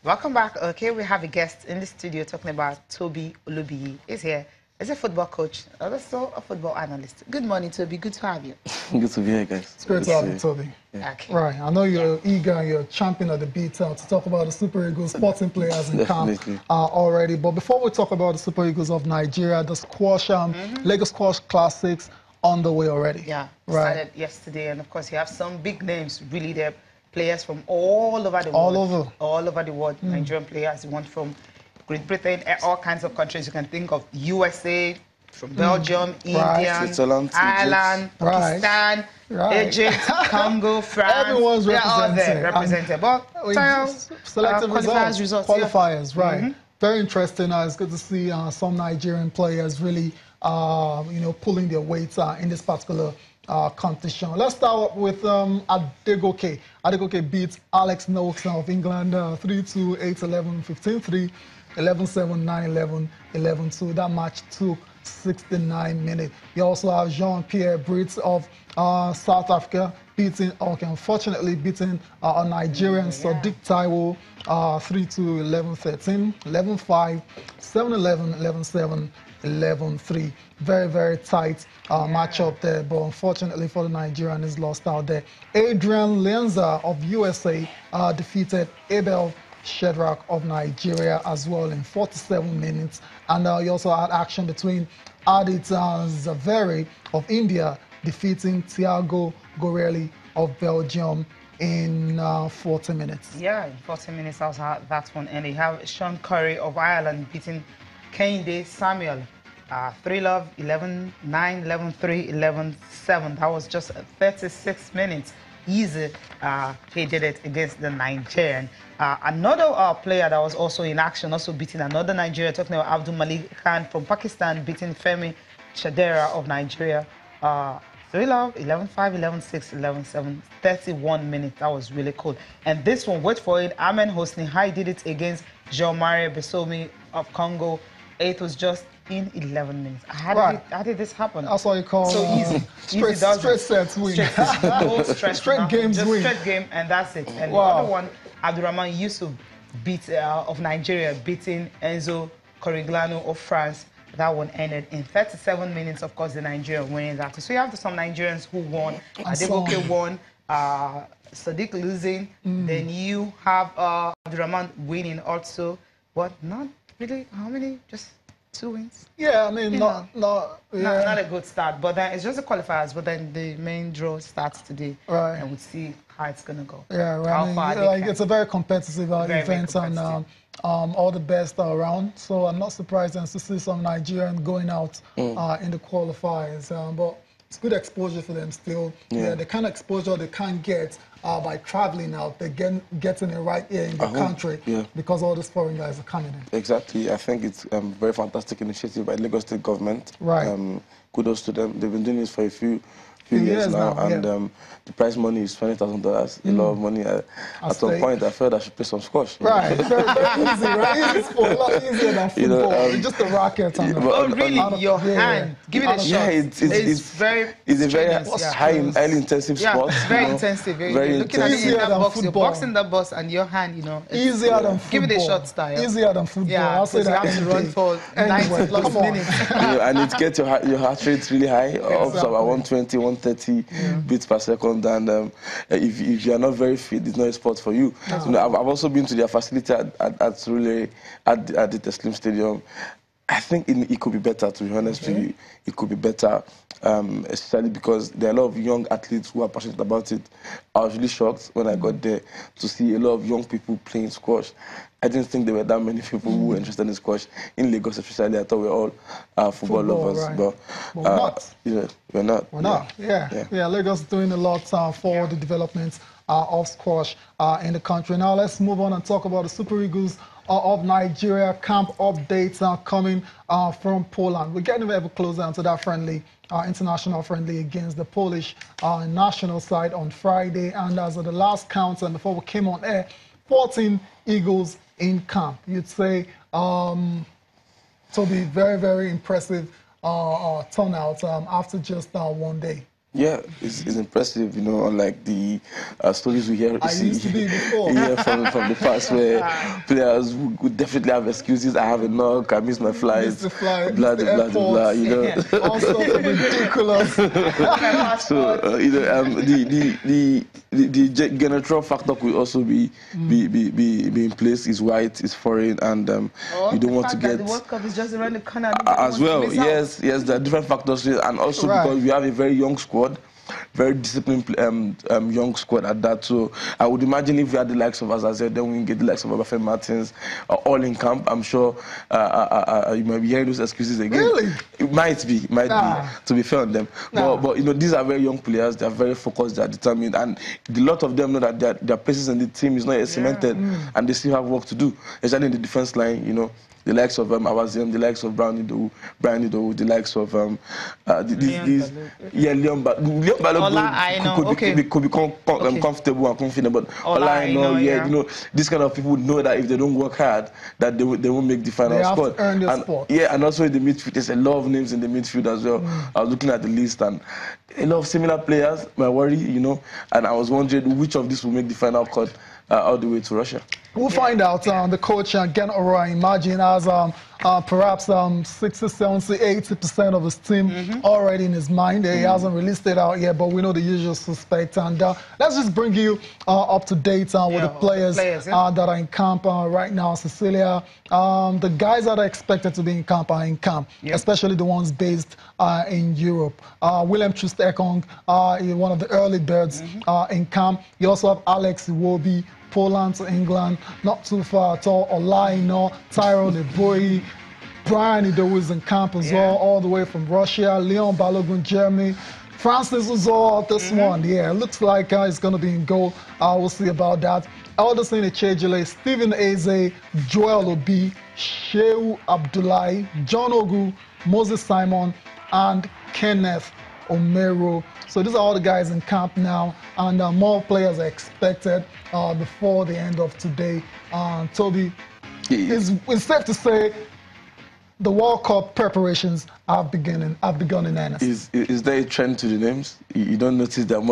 Welcome back. Okay, we have a guest in the studio talking about Toby Olubiyi. He's here. He's a football coach, also a football analyst. Good morning, Toby. Good to have you. Good to be here, guys. It's great to have you, Toby. Yeah. Okay. Right. I know you're eager, you're champion of the beat to talk about the Super Eagles sporting players in camp already. But before we talk about the Super Eagles of Nigeria, the squash, Lagos Squash Classics on the way already. Yeah, right. Started yesterday, and of course you have some big names, really there. Players from all over the all world. All over the world. Nigerian players, one from Great Britain, all kinds of countries you can think of. USA, from Belgium, India, Ireland, Pakistan, Egypt, Congo, France. Everyone's represented. But selective results, qualifiers, right. Very interesting. It's good to see some Nigerian players really, pulling their weight in this particular competition. Let's start with Adegoke. Adegoke beats Alex Noakes of England 3-2, 8-11, 15-3, 11-7, 9-11, 11-2. That match took 69 minutes. You also have Jean-Pierre Brits of South Africa unfortunately beating a Nigerian Sadiq Taiwo 3-2, 11-13, 11-5, 7-11, 11-7, 11-3. Very, very tight matchup there, but unfortunately for the Nigerian, is lost out there. Adrian Lienza of USA defeated Abel Shedrack of Nigeria as well in 47 minutes. And you also had action between Adit Zaveri of India defeating Thiago Gorelli of Belgium in 40 minutes. Yeah, in 40 minutes, also had that one. And they have Sean Curry of Ireland beating Kehinde Samuel. 3-love, 11-9, 11-3, 11-7. That was just 36 minutes. Easy. He did it against the Nigerian. Another player that was also in action, also beating another Nigerian, talking about Abdul Malik Khan from Pakistan, beating Femi Chadera of Nigeria. 3-love, 11-5, 11-6, 11-7, 31 minutes. That was really cool. And this one, wait for it, Amen Hosni Hai did it against Jean-Marie Besomi of Congo. It was just in 11 minutes. How did this happen? That's what you call so easy. Straight sets win. Straight games win. Straight game, and that's it. And the other one, Abdurrahman Yusuf of Nigeria beating Enzo Corigliano of France. That one ended in 37 minutes. Of course, the Nigerian winning that. So you have some Nigerians who won. Adegoke won. Sadiq losing. Then you have Abdurrahman winning also. But not really. How many? Just 2 wins. Yeah, I mean, not a good start. But then it's just the qualifiers. But then the main draw starts today, right? And we'll see how it's gonna go. Yeah, right. It's a very competitive event, and all the best around. So I'm not surprised to see some Nigerians going out in the qualifiers. But it's good exposure for them still. Yeah, the kind of exposure they can't get by traveling out. They're getting it right here in the country because all these foreign guys are coming in. Exactly. I think it's a very fantastic initiative by Lagos State government. Right. Kudos to them. They've been doing this for a few years now, and the prize money is $20,000. A lot of money. At some point, I felt I should play some squash. Right, very easy, right? It's a lot easier than football. It's just a racket. Really, your hand. Give it a shot. Yeah, it's a very highly intensive sport. It's very intensive. Very looking at it in that box, you're boxing the box, and your hand, easier than football. Give it a shot style. Easier than football. Yeah, I'll say that. You have to run for 90 plus minutes. I need to get your heart rate really high, up to about 120, 130 beats per second. And if you are not very fit, it's not a sport for you. So, I've also been to their facility at the Slim Stadium. I think it could be better, to be honest with you. It could be better, especially because there are a lot of young athletes who are passionate about it. I was really shocked when I got there to see a lot of young people playing squash. I didn't think there were that many people who were interested in squash in Lagos, especially. I thought we were all football lovers, right. but we're not. We're not. Yeah. Lagos is doing a lot for the development of squash in the country. Now let's move on and talk about the Super Eagles of Nigeria. Camp updates are coming from Poland. We're getting ever closer to that friendly, international friendly against the Polish national side on Friday. And as of the last count, and before we came on air, 14 Eagles in camp. You'd say to be very, very impressive turnout after just 1 day. Yeah, it's impressive, you know, unlike the stories we hear from the past, where players would definitely have excuses. I have a knock, I miss my flights, blah, blah, blah, blah, you know. All sorts of ridiculous. So, you know, the generational factor could also be in place. Is white, is foreign, and you don't want to get... The World Cup is just around the corner. As well, yes, there are different factors, and also because we have a very young squad, very disciplined young squad at that. So I would imagine if we had the likes of Azazel, then we get the likes of Abafe Martins, all in camp. I'm sure you might be hearing those excuses again. Really? It might be, to be fair on them. But you know, these are very young players. They are very focused. They are determined, and a lot of them know that their places in the team is not yet cemented, and they still have work to do, especially in the defense line. You know, the likes of Awaziem, the likes of Brian Idowu, the likes of Leon Balogun could be comfortable and confident, but you know, these kind of people know that if they don't work hard, that they won't make the final squad. And also in the midfield, there's a lot of names in the midfield as well. I was looking at the list, and a lot of similar players. My worry, you know, and I was wondering which of these will make the final cut all the way to Russia. We'll find out. The coach, Gen Ora, imagine, has perhaps 60, 70, 80% of his team already in his mind. He hasn't released it out yet, but we know the usual suspects. And let's just bring you up to date with the players that are in camp right now. Cecilia, the guys that are expected to be in camp are in camp, especially the ones based in Europe. William Troost-Ekong, one of the early birds in camp. You also have Alex Iwobi, Poland to England, not too far at all. Olaino, Tyrone Eboyi, Brian Idowu is in camp as well, all the way from Russia. Leon Balogun, Germany. Francis Uzor, this one, it looks like it's going to be in goal. We'll see about that. Alderson Echejile, Stephen Eze, Joel Obi, Shehu Abdullahi, John Ogu, Moses Simon, and Kenneth Omero. So these are all the guys in camp now, and more players are expected before the end of today. Toby, it's safe to say the World Cup preparations have begun in earnest. Is there a trend to the names? You don't notice that much?